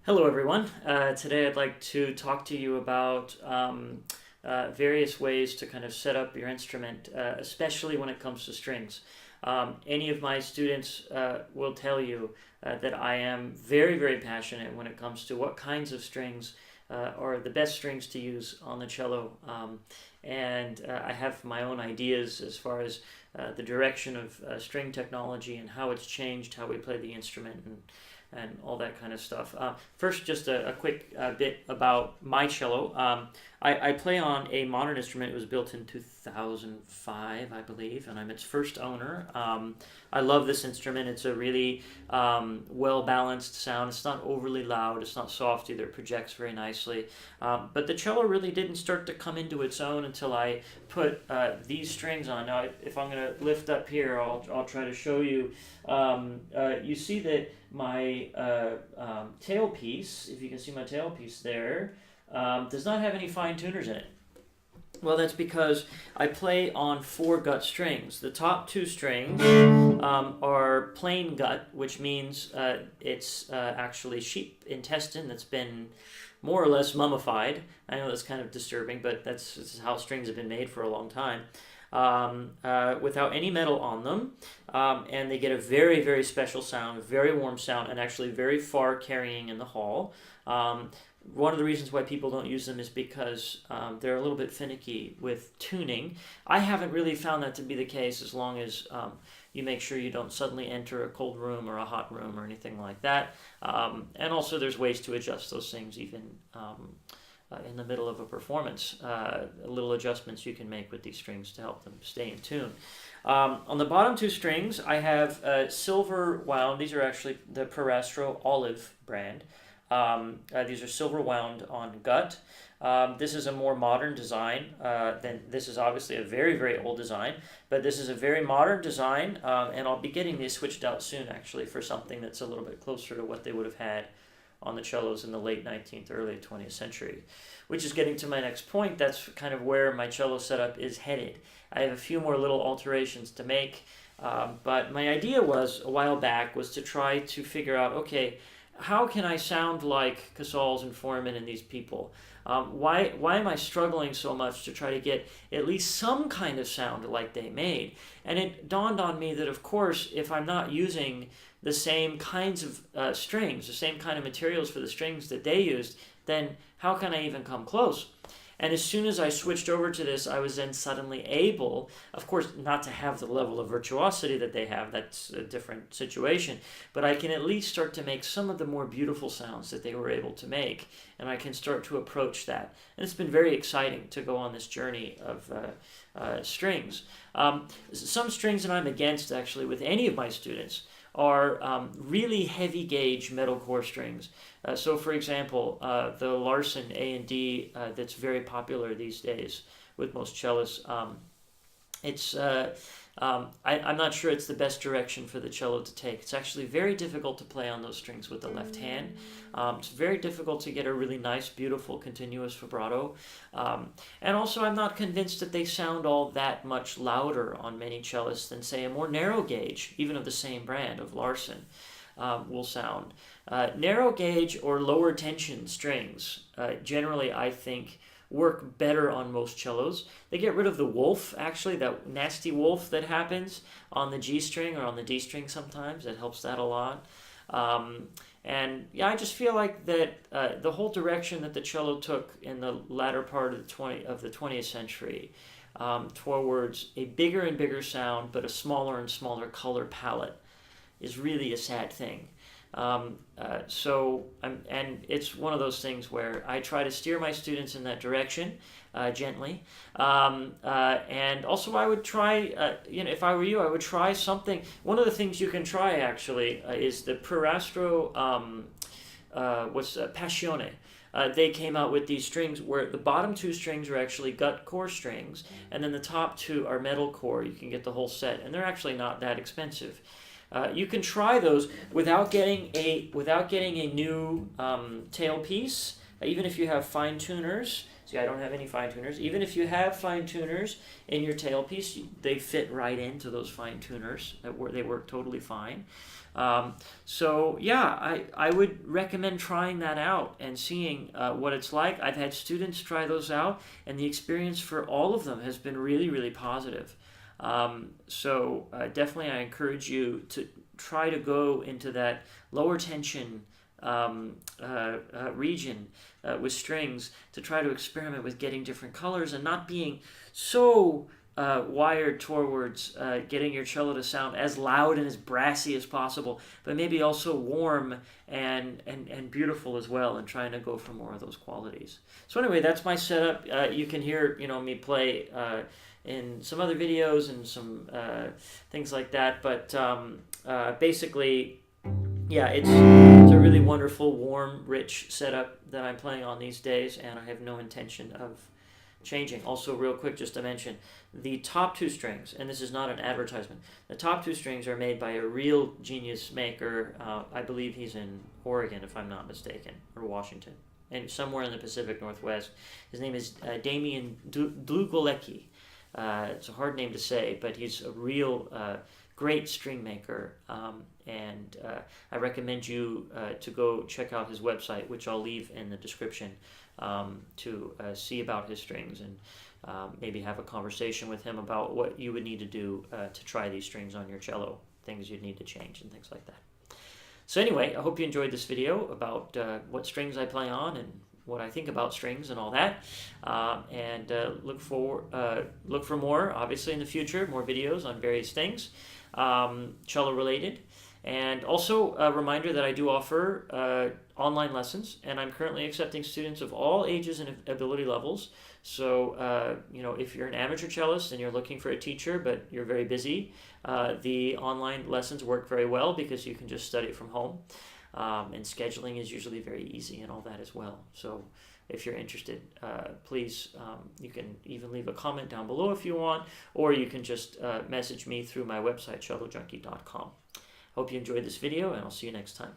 Hello, everyone. Today I'd like to talk to you about various ways to kind of set up your instrument, especially when it comes to strings. Any of my students will tell you that I am very, very passionate when it comes to what kinds of strings are the best strings to use on the cello. And I have my own ideas as far as the direction of string technology and how it's changed how we play the instrument and all that kind of stuff. First, just a quick bit about my cello. I play on a modern instrument. It was built in 2005, I believe, and I'm its first owner. I love this instrument. It's a really well-balanced sound. It's not overly loud. It's not soft either. It projects very nicely. But the cello really didn't start to come into its own until I put these strings on. Now, if I'm going to lift up here, I'll try to show you. You see that my tailpiece, if you can see my tailpiece there, does not have any fine tuners in it. Well, that's because I play on 4 gut strings. The top 2 strings are plain gut, which means it's actually sheep intestine that's been more or less mummified. I know that's kind of disturbing, but this is how strings have been made for a long time. Without any metal on them, and they get a very, very special sound, a very warm sound, and actually very far carrying in the hall. One of the reasons why people don't use them is because they're a little bit finicky with tuning. I haven't really found that to be the case as long as you make sure you don't suddenly enter a cold room or a hot room or anything like that. And also there's ways to adjust those things even in the middle of a performance. Little adjustments you can make with these strings to help them stay in tune. On the bottom 2 strings, I have silver wound. These are actually the Parastro Olive brand. These are silver wound on gut. This is a more modern design this is obviously a very, very old design, but this is a very modern design, and I'll be getting these switched out soon actually for something that's a little bit closer to what they would have had on the cellos in the late 19th, early 20th century, which is getting to my next point. That's kind of where my cello setup is headed. I have a few more little alterations to make, but my idea was, a while back, was to try to figure out, okay, how can I sound like Casals and Foreman and these people? Why am I struggling so much to try to get at least some kind of sound like they made? And it dawned on me that, of course, if I'm not using the same kinds of strings, the same kind of materials for the strings that they used, then how can I even come close? And as soon as I switched over to this, I was then suddenly able, of course, not to have the level of virtuosity that they have. That's a different situation. But I can at least start to make some of the more beautiful sounds that they were able to make. And I can start to approach that. And it's been very exciting to go on this journey of strings. Some strings that I'm against, actually, with any of my students are really heavy gauge metal core strings. So, for example, the Larson A and D that's very popular these days with most cellists. I'm not sure it's the best direction for the cello to take. It's actually very difficult to play on those strings with the left hand. It's very difficult to get a really nice, beautiful, continuous vibrato. And also, I'm not convinced that they sound all that much louder on many cellists than, say, a more narrow gauge, even of the same brand, of Larson, will sound. Narrow gauge or lower tension strings, generally, I think, work better on most cellos. They get rid of the wolf, actually, that nasty wolf that happens on the G string or on the D string sometimes. That helps that a lot. And yeah, I just feel like that the whole direction that the cello took in the latter part of the 20th century towards a bigger and bigger sound, but a smaller and smaller color palette, is really a sad thing. And it's one of those things where I try to steer my students in that direction gently. And also I would try, if I were you, I would try something. One of the things you can try actually is the Parastro, Passione. They came out with these strings where the bottom 2 strings are actually gut core strings, and then the top 2 are metal core. You can get the whole set, and they're actually not that expensive. You can try those without getting a new tailpiece, even if you have fine tuners. See, I don't have any fine tuners. Even if you have fine tuners in your tailpiece, they fit right into those fine tuners. They work totally fine. So yeah, I would recommend trying that out and seeing what it's like. I've had students try those out, and the experience for all of them has been really, really positive. So definitely, I encourage you to try to go into that lower tension region with strings to try to experiment with getting different colors and not being so wired towards getting your cello to sound as loud and as brassy as possible, but maybe also warm and beautiful as well, and trying to go for more of those qualities. So anyway, that's my setup. You can hear me play in some other videos and some things like that, but basically, yeah, it's a really wonderful, warm, rich setup that I'm playing on these days, and I have no intention of changing. Also, real quick, just to mention, the top two strings, and this is not an advertisement, the top two strings are made by a real genius maker. I believe he's in Oregon, if I'm not mistaken, or Washington, and somewhere in the Pacific Northwest. His name is Damian Dlugolecki. It's a hard name to say, but he's a real great string maker, and I recommend you to go check out his website, which I'll leave in the description, to see about his strings and maybe have a conversation with him about what you would need to do to try these strings on your cello, things you'd need to change and things like that. So anyway, I hope you enjoyed this video about what strings I play on and what I think about strings and all that, and look for more, obviously, in the future, more videos on various things cello related. And also a reminder that I do offer online lessons, and I'm currently accepting students of all ages and ability levels. So if you're an amateur cellist and you're looking for a teacher but you're very busy, the online lessons work very well because you can just study from home. And scheduling is usually very easy and all that as well. So if you're interested, please, you can even leave a comment down below if you want, or you can just message me through my website, cellojunkie.com. Hope you enjoyed this video, and I'll see you next time.